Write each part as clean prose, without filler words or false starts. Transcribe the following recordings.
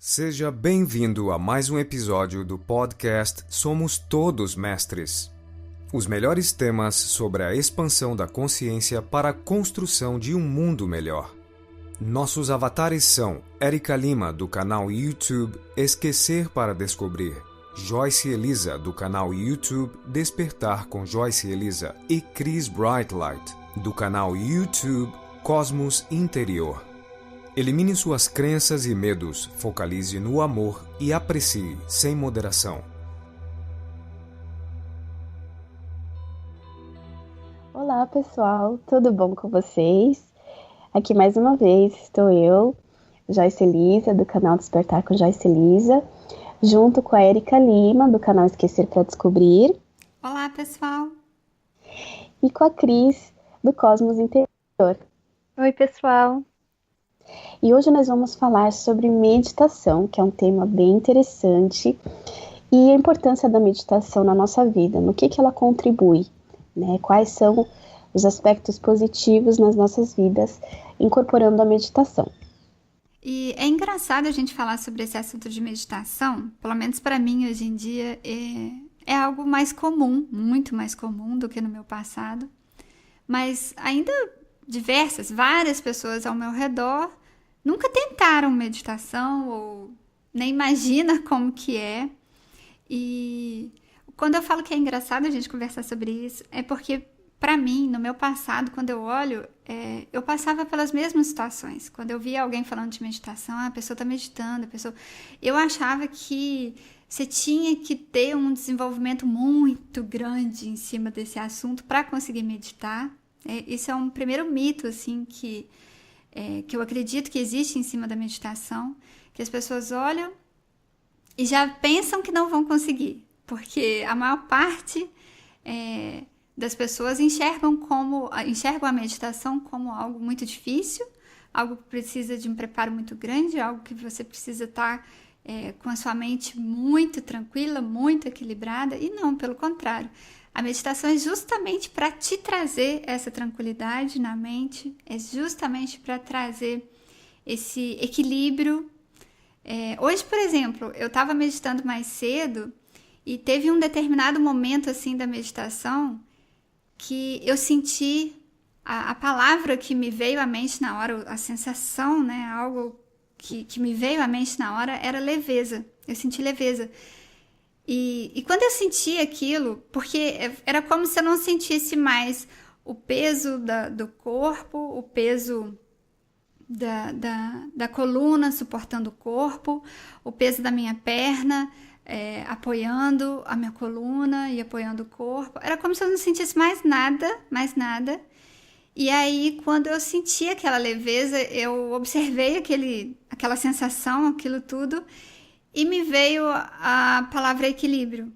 Seja bem-vindo a mais um episódio do podcast Somos Todos Mestres. Os melhores temas sobre a expansão da consciência para a construção de um mundo melhor. Nossos avatares são Érica Lima, do canal YouTube Esquecer para Descobrir, Joyce Elisa, do canal YouTube Despertar com Joyce Elisa e Chris Brightlight, do canal YouTube Cosmos Interior. Elimine suas crenças e medos, focalize no amor e aprecie sem moderação. Olá pessoal, tudo bom com vocês? Aqui mais uma vez estou eu, Joyce Elisa, do canal Despertar com Joyce Elisa, junto com a Érica Lima, do canal Esquecer para Descobrir. Olá pessoal! E com a Cris, do Cosmos Interior. Oi pessoal! E hoje nós vamos falar sobre meditação, que é um tema bem interessante, e a importância da meditação na nossa vida, no que ela contribui, né? Quais são os aspectos positivos nas nossas vidas, incorporando a meditação. E é engraçado a gente falar sobre esse assunto de meditação, pelo menos para mim hoje em dia, é algo mais comum, muito mais comum do que no meu passado, mas ainda várias pessoas ao meu redor nunca tentaram meditação ou nem imagina como que é. E quando eu falo que é engraçado a gente conversar sobre isso, é porque para mim, no meu passado, quando eu olho, eu passava pelas mesmas situações. Quando eu via alguém falando de meditação, a pessoa está meditando, eu achava que você tinha que ter um desenvolvimento muito grande em cima desse assunto para conseguir meditar. Isso é um primeiro mito, assim, que eu acredito que existe em cima da meditação, que as pessoas olham e já pensam que não vão conseguir, porque a maior parte das pessoas enxergam a meditação como algo muito difícil, algo que precisa de um preparo muito grande, algo que você precisa estar com a sua mente muito tranquila, muito equilibrada, e não, pelo contrário. A meditação é justamente para te trazer essa tranquilidade na mente, é justamente para trazer esse equilíbrio. Hoje, por exemplo, eu estava meditando mais cedo e teve um determinado momento assim da meditação que eu senti a palavra que me veio à mente na hora, a sensação, né, algo que me veio à mente na hora era leveza. Eu senti leveza. E quando eu senti aquilo, porque era como se eu não sentisse mais o peso do corpo, o peso da coluna suportando o corpo, o peso da minha perna apoiando a minha coluna e apoiando o corpo. Era como se eu não sentisse mais nada. E aí, quando eu senti aquela leveza, eu observei aquela sensação, aquilo tudo, e me veio a palavra equilíbrio.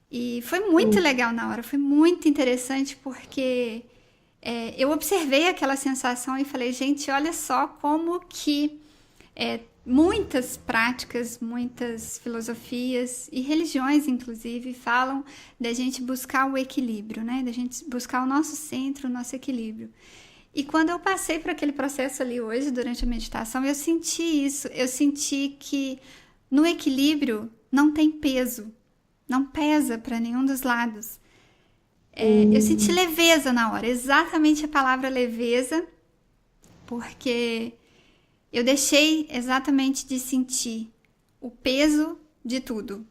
E foi muito legal na hora, foi muito interessante, porque eu observei aquela sensação e falei, gente, olha só como que muitas práticas, muitas filosofias e religiões, inclusive, falam da gente buscar o equilíbrio, né? Da gente buscar o nosso centro, o nosso equilíbrio. E quando eu passei por aquele processo ali hoje, durante a meditação, eu senti isso. Eu senti que no equilíbrio não tem peso, não pesa para nenhum dos lados. Eu senti leveza na hora, exatamente a palavra leveza, porque eu deixei exatamente de sentir o peso de tudo.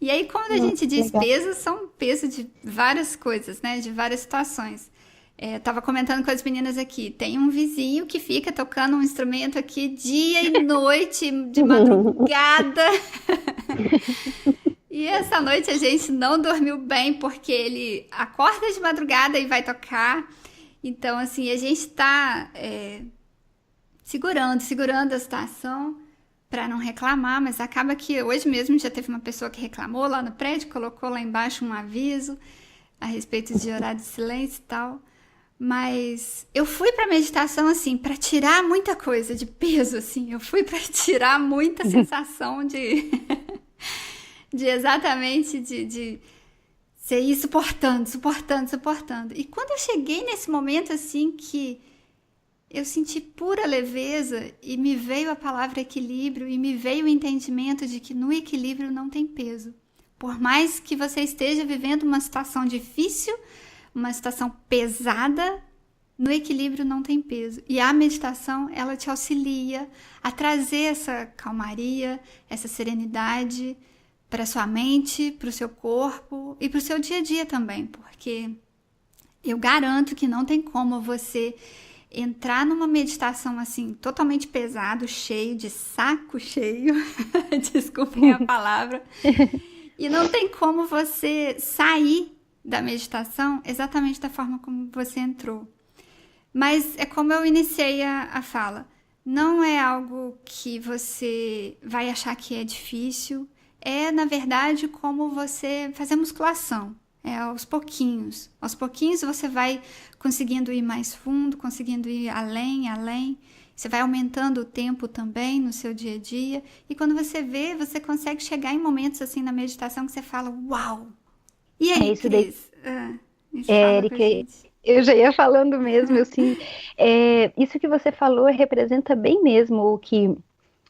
E aí, quando a gente diz peso, são peso de várias coisas, né? De várias situações. Eu tava comentando com as meninas aqui, tem um vizinho que fica tocando um instrumento aqui dia e noite, de madrugada. E essa noite a gente não dormiu bem, porque ele acorda de madrugada e vai tocar. Então, assim, a gente tá segurando a situação para não reclamar, mas acaba que hoje mesmo já teve uma pessoa que reclamou lá no prédio, colocou lá embaixo um aviso a respeito de horário de silêncio e tal. Mas eu fui para meditação assim, para tirar muita coisa de peso, assim. Eu fui para tirar muita sensação de exatamente de você ir suportando. E quando eu cheguei nesse momento assim que eu senti pura leveza e me veio a palavra equilíbrio e me veio o entendimento de que no equilíbrio não tem peso. Por mais que você esteja vivendo uma situação difícil, uma situação pesada, no equilíbrio não tem peso. E a meditação, ela te auxilia a trazer essa calmaria, essa serenidade para sua mente, para o seu corpo e para o seu dia a dia também, porque eu garanto que não tem como você entrar numa meditação assim, totalmente pesado, cheio, de saco cheio, desculpem a palavra, e não tem como você sair da meditação exatamente da forma como você entrou. Mas é como eu iniciei a fala, não é algo que você vai achar que é difícil, é na verdade como você fazer musculação. É aos pouquinhos. Aos pouquinhos você vai conseguindo ir mais fundo, conseguindo ir além. Você vai aumentando o tempo também no seu dia a dia. E quando você vê, você consegue chegar em momentos assim na meditação que você fala, uau! E aí, isso daí, Cris? Érica, eu já ia falando mesmo, isso que você falou representa bem mesmo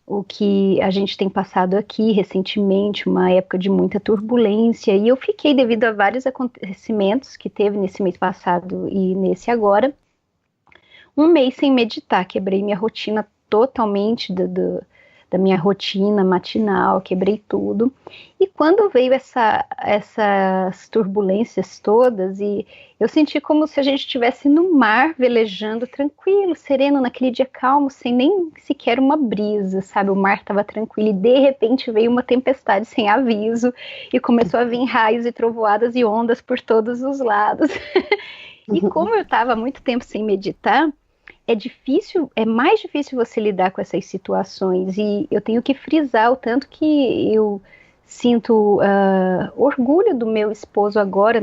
o que a gente tem passado aqui recentemente, uma época de muita turbulência, e eu fiquei, devido a vários acontecimentos que teve nesse mês passado e nesse agora, um mês sem meditar, quebrei minha rotina totalmente da minha rotina matinal, quebrei tudo, e quando veio essas turbulências todas, e eu senti como se a gente estivesse no mar, velejando, tranquilo, sereno, naquele dia calmo, sem nem sequer uma brisa, sabe, o mar estava tranquilo, e de repente veio uma tempestade sem aviso, e começou a vir raios e trovoadas e ondas por todos os lados, e como eu estava há muito tempo sem meditar, é mais difícil você lidar com essas situações, e eu tenho que frisar o tanto que eu sinto orgulho do meu esposo agora,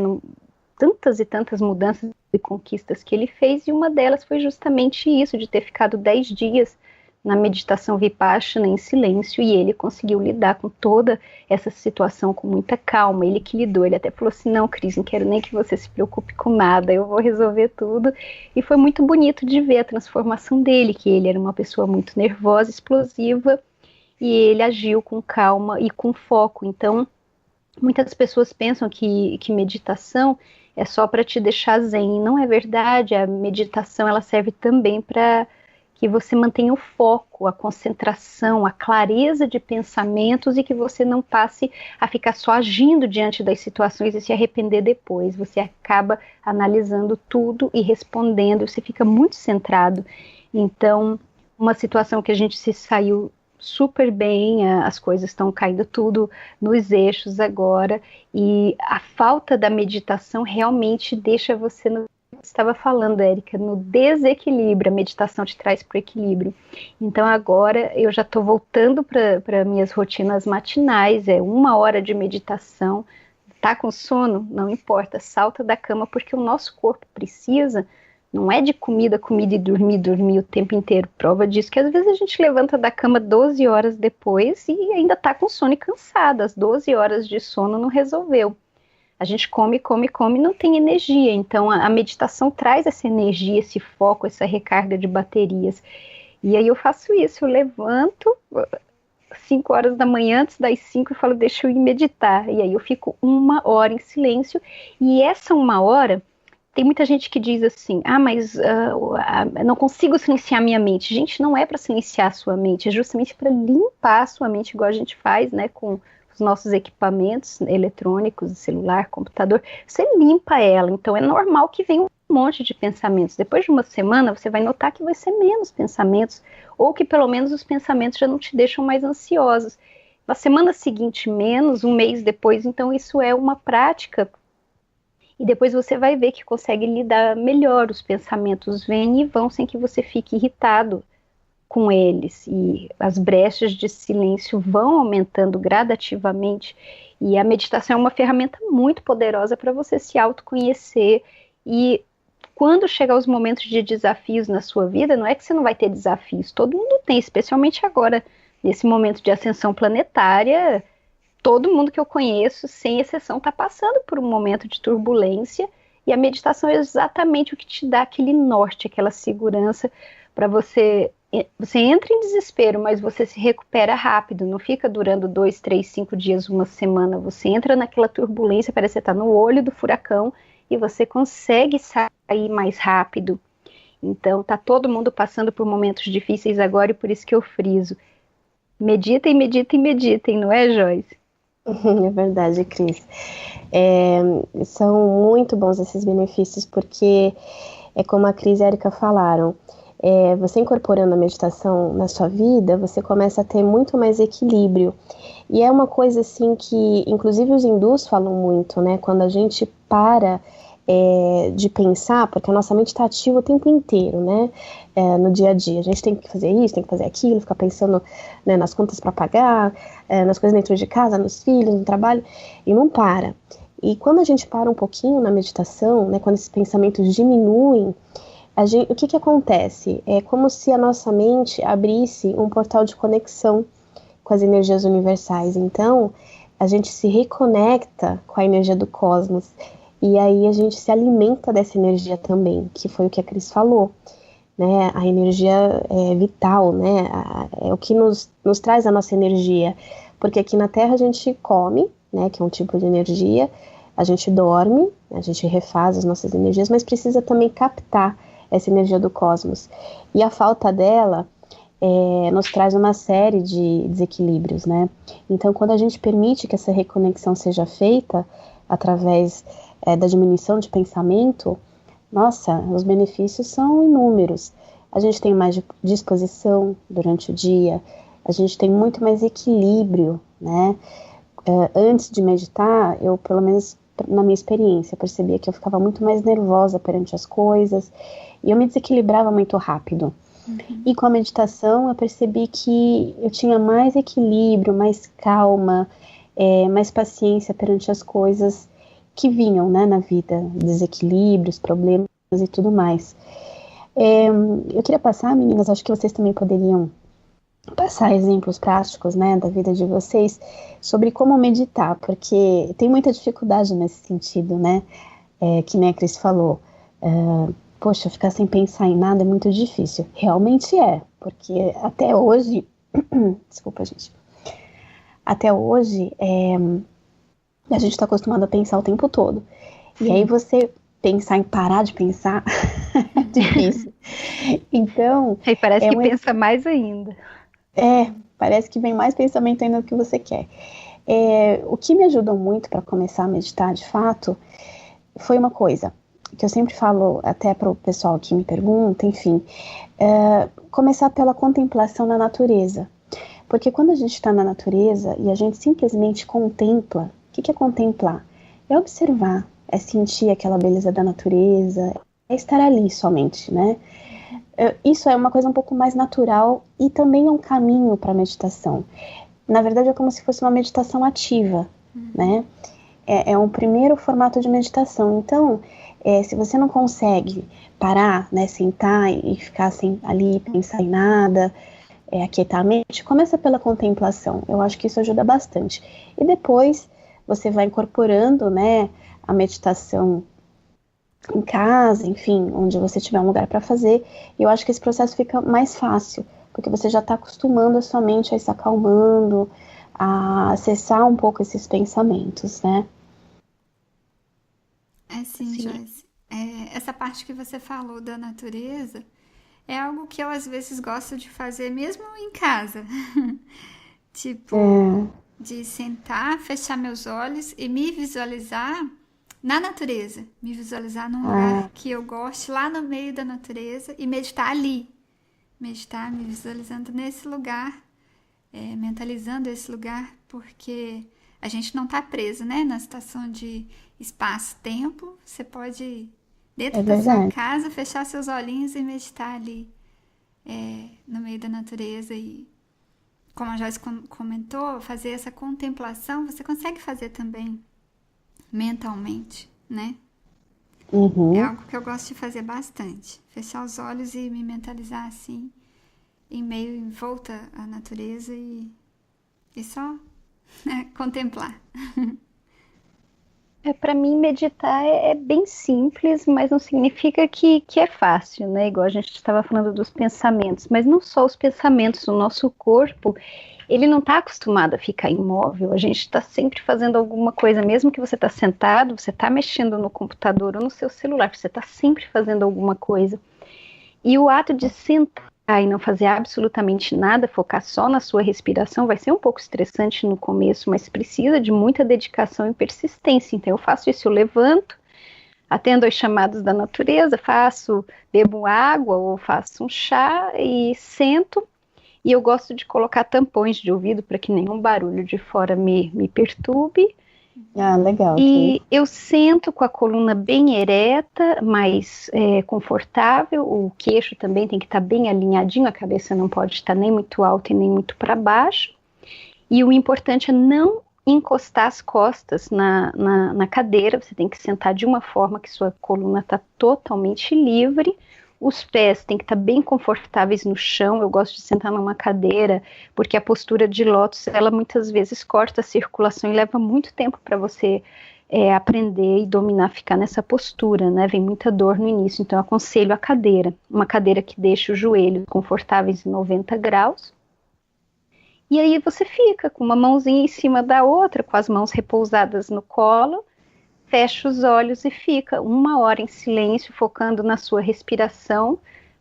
tantas e tantas mudanças e conquistas que ele fez, e uma delas foi justamente isso, de ter ficado 10 dias na meditação Vipassana em silêncio, e ele conseguiu lidar com toda essa situação com muita calma. Ele que lidou, ele até falou assim, não, Cris, não quero nem que você se preocupe com nada, eu vou resolver tudo, e foi muito bonito de ver a transformação dele, que ele era uma pessoa muito nervosa, explosiva, e ele agiu com calma e com foco. Então, muitas pessoas pensam que meditação é só para te deixar zen, e não é verdade. A meditação, ela serve também para que você mantenha o foco, a concentração, a clareza de pensamentos, e que você não passe a ficar só agindo diante das situações e se arrepender depois. Você acaba analisando tudo e respondendo, você fica muito centrado. Então, uma situação que a gente se saiu super bem, as coisas estão caindo tudo nos eixos agora, e a falta da meditação realmente deixa você estava falando, Érica, no desequilíbrio. A meditação te traz para o equilíbrio. Então agora eu já estou voltando para minhas rotinas matinais, 1 hora de meditação. Tá com sono? Não importa, salta da cama, porque o nosso corpo precisa, não é de comida e dormir o tempo inteiro. Prova disso que às vezes a gente levanta da cama 12 horas depois e ainda está com sono e cansada. As 12 horas de sono não resolveu. A gente come, não tem energia. Então a meditação traz essa energia, esse foco, essa recarga de baterias. E aí eu faço isso, eu levanto 5 horas da manhã, antes das 5, eu falo, deixa eu ir meditar. E aí eu fico 1 hora em silêncio. E essa 1 hora, tem muita gente que diz assim, mas não consigo silenciar minha mente. Gente, não é para silenciar a sua mente, é justamente para limpar a sua mente, igual a gente faz, né, com os nossos equipamentos eletrônicos, celular, computador. Você limpa ela, então é normal que venha um monte de pensamentos. Depois de uma semana, você vai notar que vai ser menos pensamentos, ou que pelo menos os pensamentos já não te deixam mais ansiosos. Na semana seguinte, menos, 1 mês depois, então isso é uma prática. E depois você vai ver que consegue lidar melhor. Os pensamentos vêm e vão sem que você fique irritado com eles. E as brechas de silêncio vão aumentando gradativamente. E a meditação é uma ferramenta muito poderosa para você se autoconhecer. E quando chegar os momentos de desafios na sua vida, não é que você não vai ter desafios. Todo mundo tem, especialmente agora, nesse momento de ascensão planetária. Todo mundo que eu conheço, sem exceção, está passando por um momento de turbulência, e a meditação é exatamente o que te dá aquele norte, aquela segurança, para você entra em desespero, mas você se recupera rápido, não fica durando 2, 3, 5 dias, uma semana. Você entra naquela turbulência, parece que você está no olho do furacão e você consegue sair mais rápido. Então, tá todo mundo passando por momentos difíceis agora e por isso que eu friso. Meditem, meditem, meditem, não é, Joyce? É verdade, Cris. São muito bons esses benefícios, porque é como a Cris e a Erika falaram, você incorporando a meditação na sua vida, você começa a ter muito mais equilíbrio. E é uma coisa assim que, inclusive os hindus falam muito, né? Quando a gente para de pensar, porque a nossa mente está ativa o tempo inteiro, né? No dia a dia. A gente tem que fazer isso, tem que fazer aquilo, ficar pensando, né, nas contas para pagar, nas coisas dentro de casa, nos filhos, no trabalho, e não para. E quando a gente para um pouquinho na meditação, né, quando esses pensamentos diminuem, o que acontece? É como se a nossa mente abrisse um portal de conexão com as energias universais. Então, a gente se reconecta com a energia do cosmos. E aí a gente se alimenta dessa energia também, que foi o que a Cris falou. Né? A energia é vital, né? É o que nos traz a nossa energia. Porque aqui na Terra a gente come, né, que é um tipo de energia, a gente dorme, a gente refaz as nossas energias, mas precisa também captar essa energia do cosmos. E a falta dela nos traz uma série de desequilíbrios, né? Então, quando a gente permite que essa reconexão seja feita através da diminuição de pensamento, nossa, os benefícios são inúmeros. A gente tem mais disposição durante o dia, a gente tem muito mais equilíbrio, né? Antes de meditar, eu, pelo menos na minha experiência, percebia que eu ficava muito mais nervosa perante as coisas e eu me desequilibrava muito rápido. Uhum. E com a meditação eu percebi que eu tinha mais equilíbrio, mais calma, mais paciência perante as coisas que vinham, né, na vida, desequilíbrios, problemas e tudo mais. Eu queria passar, meninas, acho que vocês também poderiam passar exemplos práticos, né, da vida de vocês sobre como meditar, porque tem muita dificuldade nesse sentido, né, que nem a Cris falou. Poxa, ficar sem pensar em nada é muito difícil. Realmente é, porque até hoje, desculpa, gente, até hoje a gente está acostumado a pensar o tempo todo. E aí você pensar em parar de pensar é difícil. Então... E parece que pensa mais ainda. Parece que vem mais pensamento ainda do que você quer. O que me ajudou muito para começar a meditar, de fato, foi uma coisa que eu sempre falo até para o pessoal que me pergunta, enfim, começar pela contemplação na natureza. Porque quando a gente está na natureza e a gente simplesmente contempla, o que é contemplar? É observar, é sentir aquela beleza da natureza, é estar ali somente, né? Isso é uma coisa um pouco mais natural e também é um caminho para a meditação. Na verdade, é como se fosse uma meditação ativa, né? É um primeiro formato de meditação. Então, se você não consegue parar, né, sentar e ficar assim, ali, pensar em nada, aquietar a mente, começa pela contemplação. Eu acho que isso ajuda bastante. E depois você vai incorporando, né, a meditação em casa, enfim, onde você tiver um lugar para fazer, e eu acho que esse processo fica mais fácil, porque você já está acostumando a sua mente a ir se acalmando, a acessar um pouco esses pensamentos, né? Sim, Joyce. Essa parte que você falou da natureza é algo que eu às vezes gosto de fazer mesmo em casa. Tipo, de sentar, fechar meus olhos e me visualizar na natureza, me visualizar num lugar que eu goste, lá no meio da natureza, e meditar ali. Meditar, me visualizando nesse lugar, mentalizando esse lugar, porque a gente não está preso, né? Na situação de espaço-tempo, você pode, dentro da sua casa, fechar seus olhinhos e meditar ali, no meio da natureza. E, como a Joyce comentou, fazer essa contemplação, você consegue fazer também mentalmente, né? Uhum. É algo que eu gosto de fazer bastante. Fechar os olhos e me mentalizar assim, em volta à natureza e só contemplar. Para mim, meditar é bem simples, mas não significa que é fácil, né? Igual a gente estava falando dos pensamentos, mas não só os pensamentos, o nosso corpo, ele não está acostumado a ficar imóvel, a gente está sempre fazendo alguma coisa, mesmo que você está sentado, você está mexendo no computador ou no seu celular, você está sempre fazendo alguma coisa. E o ato de sentar e não fazer absolutamente nada, focar só na sua respiração, vai ser um pouco estressante no começo, mas precisa de muita dedicação e persistência. Então eu faço isso, eu levanto, atendo aos chamados da natureza, bebo água ou faço um chá e sento. E eu gosto de colocar tampões de ouvido para que nenhum barulho de fora me perturbe. Ah, legal. E eu sento com a coluna bem ereta, mais confortável, o queixo também tem que estar bem alinhadinho, a cabeça não pode estar nem muito alta e nem muito para baixo. E o importante é não encostar as costas na cadeira, você tem que sentar de uma forma que sua coluna está totalmente livre. Os pés têm que estar bem confortáveis no chão. Eu gosto de sentar numa cadeira, porque a postura de lótus, ela muitas vezes corta a circulação e leva muito tempo para você aprender e dominar, ficar nessa postura, né? Vem muita dor no início, então eu aconselho a cadeira. Uma cadeira que deixa os joelhos confortáveis em 90 graus. E aí você fica com uma mãozinha em cima da outra, com as mãos repousadas no colo, fecha os olhos e fica 1 hora em silêncio, focando na sua respiração.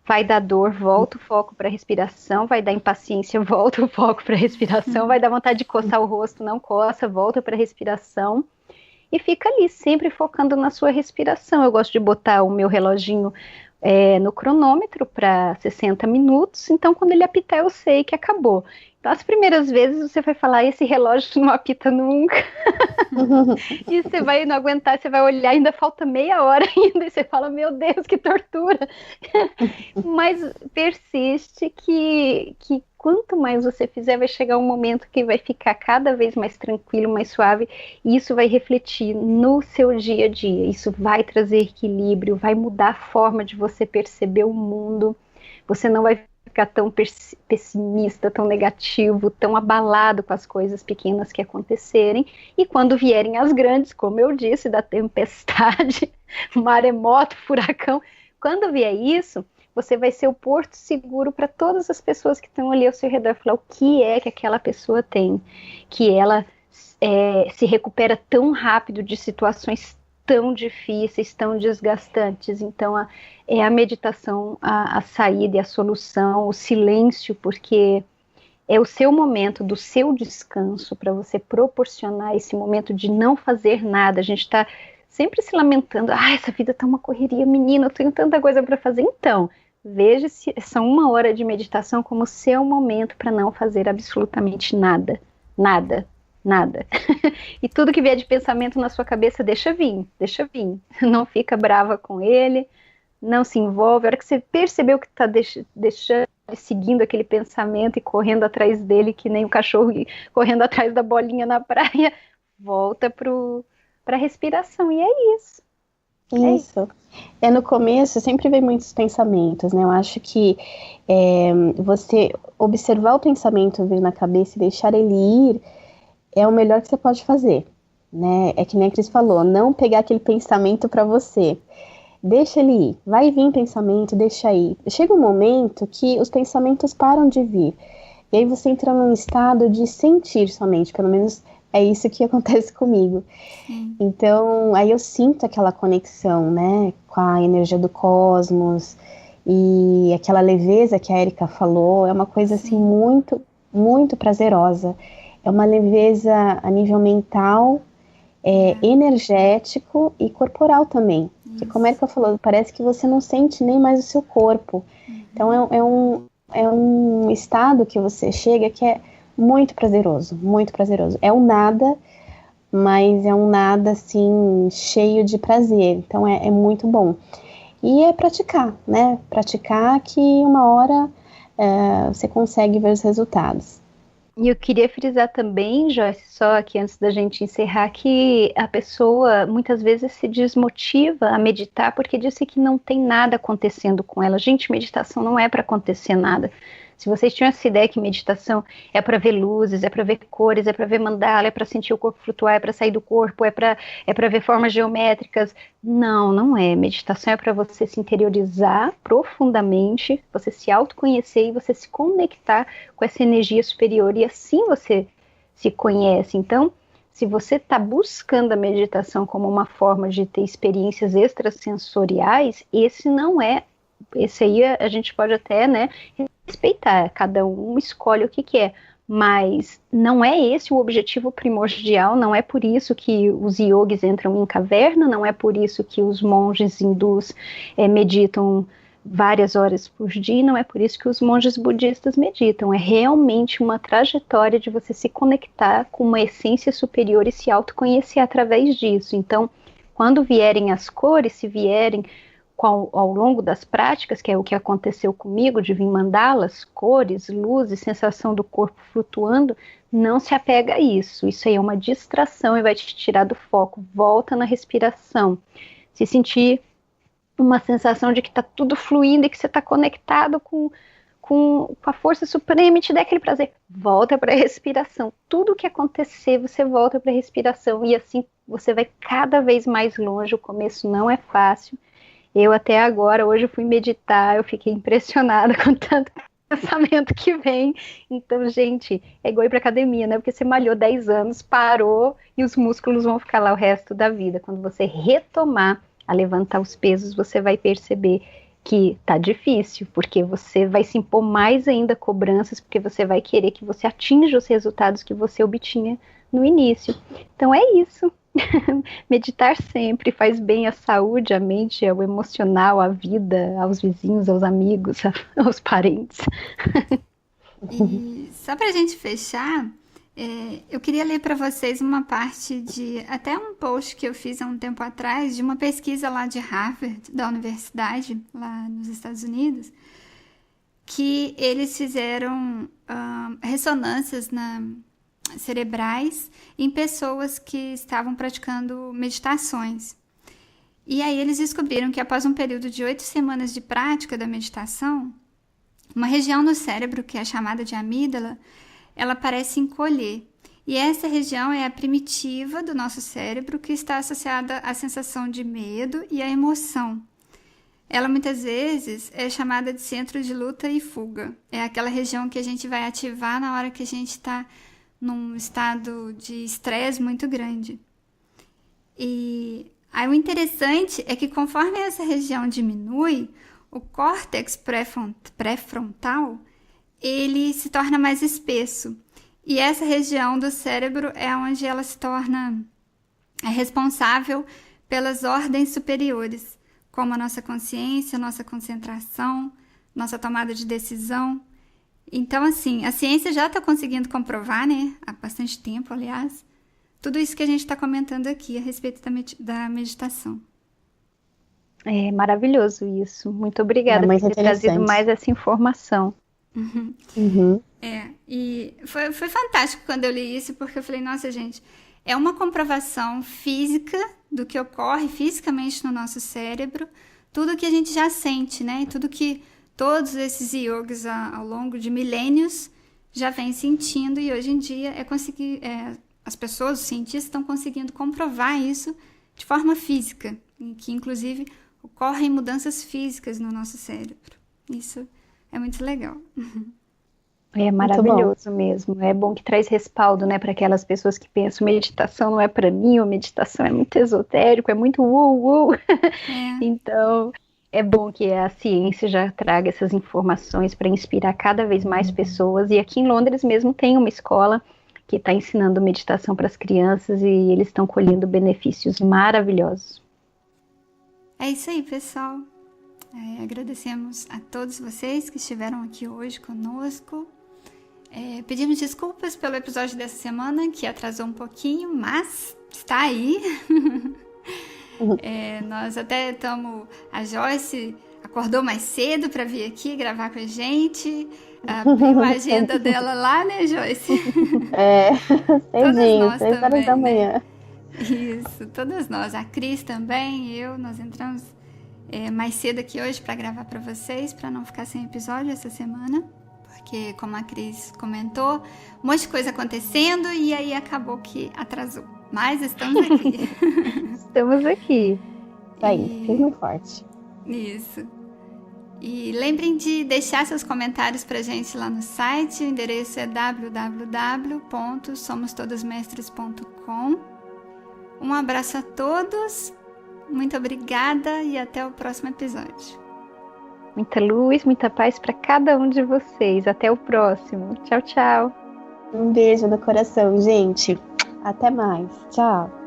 Vai dar dor, volta o foco para a respiração. Vai dar impaciência, volta o foco para a respiração. Vai dar vontade de coçar o rosto, não coça, volta para a respiração. E fica ali, sempre focando na sua respiração. Eu gosto de botar o meu reloginho no cronômetro para 60 minutos. Então, quando ele apitar, eu sei que acabou. Então, as primeiras vezes você vai falar, esse relógio não apita nunca. E você vai não aguentar, você vai olhar, ainda falta meia hora ainda, e você fala, meu Deus, que tortura. Mas persiste que quanto mais você fizer, vai chegar um momento que vai ficar cada vez mais tranquilo, mais suave, e isso vai refletir no seu dia a dia. Isso vai trazer equilíbrio, vai mudar a forma de você perceber o mundo. Você não vai ficar tão pessimista, tão negativo, tão abalado com as coisas pequenas que acontecerem, e quando vierem as grandes, como eu disse, da tempestade, maremoto, furacão, quando vier isso, você vai ser o porto seguro para todas as pessoas que estão ali ao seu redor, falar o que é que aquela pessoa tem, que ela se recupera tão rápido de situações tão difíceis, tão desgastantes. Então a meditação a saída e a solução, o silêncio, porque é o seu momento do seu descanso, para você proporcionar esse momento de não fazer nada. A gente está sempre se lamentando, essa vida tá uma correria, menina, eu tenho tanta coisa para fazer. Então, veja se essa 1 hora de meditação como seu momento para não fazer absolutamente nada, nada. Nada. E tudo que vier de pensamento na sua cabeça, deixa vir. Não fica brava com ele, não se envolve. A hora que você percebeu que está deixando, seguindo aquele pensamento e correndo atrás dele, que nem o cachorro correndo atrás da bolinha na praia, volta para a respiração. E é isso. Isso. No começo sempre vem muitos pensamentos, né? Eu acho que você observar o pensamento vir na cabeça e deixar ele ir é o melhor que você pode fazer, né? É que nem a Cris falou, não pegar aquele pensamento para você. Deixa ele ir, vai vir pensamento, deixa ir. Chega um momento que os pensamentos param de vir. E aí você entra num estado de sentir somente, pelo menos é isso que acontece comigo. Então, aí eu sinto aquela conexão, né, com a energia do cosmos e aquela leveza que a Érica falou, é uma coisa assim muito, muito prazerosa. É uma leveza a nível mental, energético e corporal também. Porque como a Érica falou, parece que você não sente nem mais o seu corpo. Então é um estado que você chega que é muito prazeroso, muito prazeroso. É um nada, mas é um nada assim, cheio de prazer. Então é muito bom. E é praticar, né? Praticar que uma hora você consegue ver os resultados. E eu queria frisar também, Joyce, só aqui antes da gente encerrar, que a pessoa muitas vezes se desmotiva a meditar porque disse que não tem nada acontecendo com ela. Gente, meditação não é para acontecer nada. Se vocês tinham essa ideia que meditação é para ver luzes, é para ver cores, é para ver mandala, é para sentir o corpo flutuar, é para sair do corpo, é para ver formas geométricas. Não, não é. Meditação é para você se interiorizar profundamente, você se autoconhecer e você se conectar com essa energia superior, e assim você se conhece. Então, se você está buscando a meditação como uma forma de ter experiências extrasensoriais, esse aí a gente pode até, né, respeitar, cada um escolhe o que é, mas não é esse o objetivo primordial, não é por isso que os yogis entram em caverna, não é por isso que os monges hindus meditam várias horas por dia, não é por isso que os monges budistas meditam, é realmente uma trajetória de você se conectar com uma essência superior e se autoconhecer através disso. Então, quando vierem as cores, se vierem ao longo das práticas, que é o que aconteceu comigo, de vir mandalas, cores, luzes, sensação do corpo flutuando, não se apega a isso, isso aí é uma distração e vai te tirar do foco, volta na respiração, se sentir uma sensação de que está tudo fluindo e que você está conectado com a força suprema e te dá aquele prazer, volta para a respiração. Tudo que acontecer, você volta para a respiração e assim você vai cada vez mais longe. O começo não é fácil. Eu até agora, hoje eu fui meditar, eu fiquei impressionada com tanto pensamento que vem. Então, gente, é igual ir para academia, né? Porque você malhou 10 anos, parou e os músculos vão ficar lá o resto da vida. Quando você retomar a levantar os pesos, você vai perceber que tá difícil, porque você vai se impor mais ainda cobranças, porque você vai querer que você atinja os resultados que você obtinha no início. Então é isso. Meditar sempre faz bem à saúde, à mente, ao emocional, à vida, aos vizinhos, aos amigos, aos parentes. E só pra gente fechar, eu queria ler para vocês uma parte de até um post que eu fiz há um tempo atrás de uma pesquisa lá de Harvard, da universidade, lá nos Estados Unidos, que eles fizeram ressonâncias cerebrais em pessoas que estavam praticando meditações. E aí eles descobriram que após um período de 8 semanas de prática da meditação, uma região no cérebro, que é chamada de amígdala, ela parece encolher. E essa região é a primitiva do nosso cérebro, que está associada à sensação de medo e à emoção. Ela muitas vezes é chamada de centro de luta e fuga. É aquela região que a gente vai ativar na hora que a gente está num estado de estresse muito grande. E aí o interessante é que conforme essa região diminui, o córtex pré-frontal ele se torna mais espesso. E essa região do cérebro é onde ela se torna responsável pelas ordens superiores, como a nossa consciência, nossa concentração, nossa tomada de decisão. Então, assim, a ciência já está conseguindo comprovar, né? Há bastante tempo, aliás, tudo isso que a gente está comentando aqui a respeito da meditação. É maravilhoso isso. Muito obrigada por ter trazido mais essa informação. Uhum. E foi fantástico quando eu li isso, porque eu falei, nossa, gente, é uma comprovação física do que ocorre fisicamente no nosso cérebro, tudo que a gente já sente, né? Tudo que todos esses yogis ao longo de milênios já vêm sentindo, e hoje em dia as pessoas, os cientistas, estão conseguindo comprovar isso de forma física, em que inclusive ocorrem mudanças físicas no nosso cérebro. Isso é muito legal. É maravilhoso mesmo. É bom que traz respaldo, né, para aquelas pessoas que pensam meditação não é para mim, ou meditação é muito esotérico, é muito Então, é bom que a ciência já traga essas informações para inspirar cada vez mais pessoas. E aqui em Londres mesmo tem uma escola que está ensinando meditação para as crianças e eles estão colhendo benefícios maravilhosos. É isso aí, pessoal. Agradecemos a todos vocês que estiveram aqui hoje conosco. Pedimos desculpas pelo episódio dessa semana, que atrasou um pouquinho, mas está aí. Nós até estamos... A Joyce acordou mais cedo para vir aqui gravar com a gente. Abriu a agenda dela lá, né, Joyce? Cedinho, 6 horas da manhã. Né? Isso, todas nós. A Cris também, nós entramos mais cedo aqui hoje para gravar para vocês, para não ficar sem episódio essa semana, porque, como a Cris comentou, um monte de coisa acontecendo e aí acabou que atrasou. Mas estamos aqui. Estamos aqui. Tá aí, firme e forte. Isso. E lembrem de deixar seus comentários pra gente lá no site. O endereço é www.somostodosmestres.com. Um abraço a todos. Muito obrigada e até o próximo episódio. Muita luz, muita paz para cada um de vocês. Até o próximo. Tchau, tchau. Um beijo no coração, gente. Até mais. Tchau.